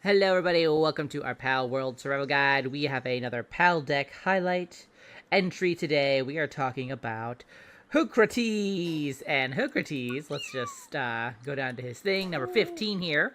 Hello everybody, welcome to our Palworld Survival Guide. We have another Paldeck highlight entry today. We are talking about Hoocrates. And Hoocrates, let's just go down to his thing, number 15 here.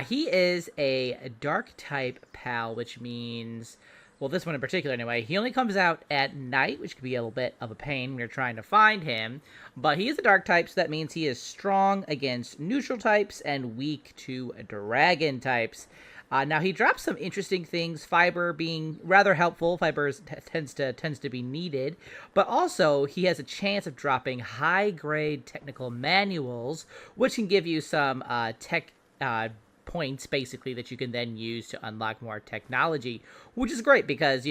He is a dark type pal, which means, well, this one in particular anyway, he only comes out at night, which could be a little bit of a pain when you're trying to find him. But he is a dark type, so that means he is strong against neutral types and weak to dragon types. Now he drops some interesting things. Fiber being rather helpful. Fiber tends to be needed, but also he has a chance of dropping high grade technical manuals, which can give you some tech points basically that you can then use to unlock more technology, which is great because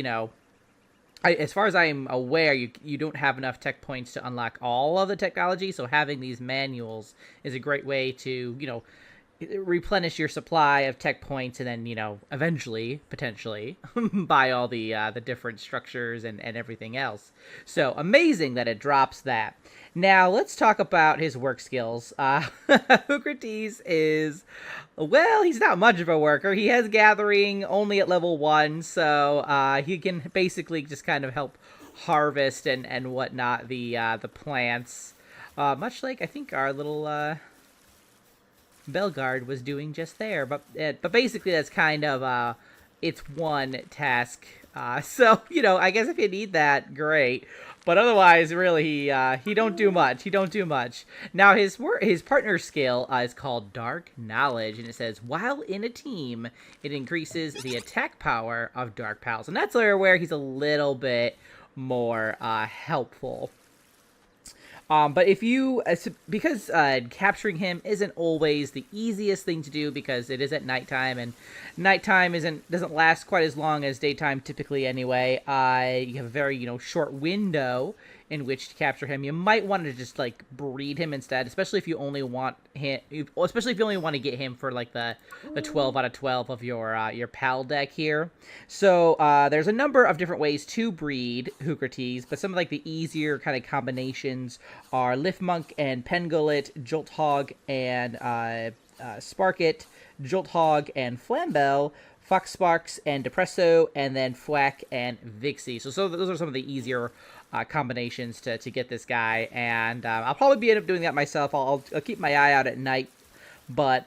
as far as I'm aware, you don't have enough tech points to unlock all of the technology. So having these manuals is a great way to replenish your supply of tech points, and then eventually potentially buy all the different structures and everything else. So amazing that it drops that. Now let's talk about his work skills. Hoocrates is, well, he's not much of a worker. He has gathering only at level 1, so he can basically just kind of help harvest and whatnot the plants, much like I think our little Bellegarde was doing just there, but basically that's kind of it's one task. So I guess if you need that, great. But otherwise, really, he don't do much. He don't do much. Now his partner skill is called Dark Knowledge, and it says while in a team, it increases the attack power of Dark Pals, and that's where he's a little bit more helpful. But if you, because capturing him isn't always the easiest thing to do because it is at nighttime, and nighttime doesn't last quite as long as daytime typically anyway. You have a very short window in which to capture him. You might want to just breed him instead, especially if you only want him, especially if you only want to get him for the 12 out of 12 of your pal deck here. So there's a number of different ways to breed Hoocrates, but some of the easier kind of combinations are Liftmonk and Pengullet, Jolthog and Sparkit, Jolthog and Flambell, Foxsparks and Depresso, and then Thwack and Vixie. So those are some of the easier combinations to get this guy, and I'll probably end up doing that myself. I'll keep my eye out at night, but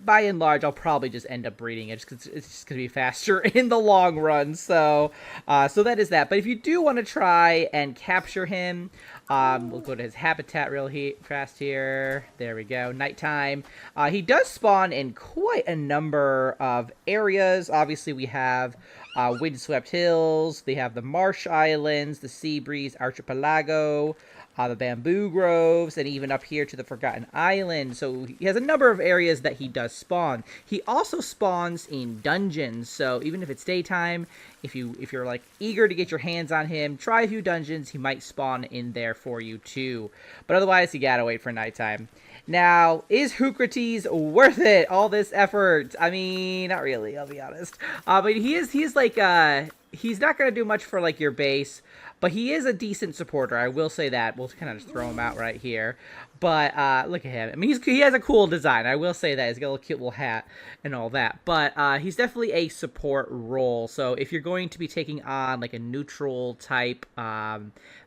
by and large, I'll probably just end up breeding it just because it's just going to be faster in the long run. So that is that. But if you do want to try and capture him, we'll go to his habitat real fast here. There we go. Nighttime. He does spawn in quite a number of areas. Obviously, we have Windswept Hills. They have the Marsh Islands, the Sea Breeze Archipelago, the Bamboo Groves, and even up here to the Forgotten Island. So he has a number of areas that he does spawn. He also spawns in dungeons, so even if it's daytime, if you're eager to get your hands on him, try a few dungeons. He might spawn in there for you too. But otherwise, you gotta wait for nighttime. Now, is Hoocrates worth it? All this effort? I mean, not really, I'll be honest. But he's not gonna do much for your base. But he is a decent supporter, I will say that. We'll kind of just throw him out right here. But look at him. I mean, he has a cool design. I will say that. He's got a little cute little hat and all that. But he's definitely a support role. So if you're going to be taking on a neutral type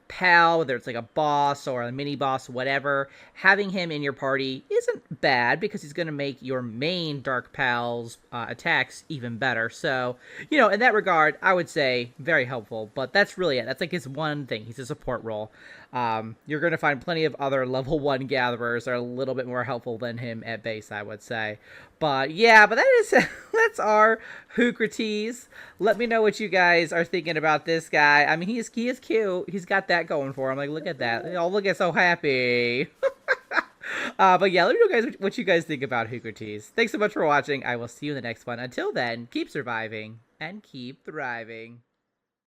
pal, whether it's a boss or a mini boss, whatever, having him in your party isn't bad because he's going to make your main dark pal's attacks even better. So in that regard, I would say very helpful. But that's really it. That's his one thing. He's a support role. You're going to find plenty of other level 1 gatherers that are a little bit more helpful than him at base, I would say. But yeah, that's our Hoocrates. Let me know what you guys are thinking about this guy. I mean, he is cute. He's got that going for him. Look at that. They all look so happy. But yeah, let me know guys what you guys think about Hoocrates. Thanks so much for watching. I will see you in the next one. Until then, keep surviving and keep thriving.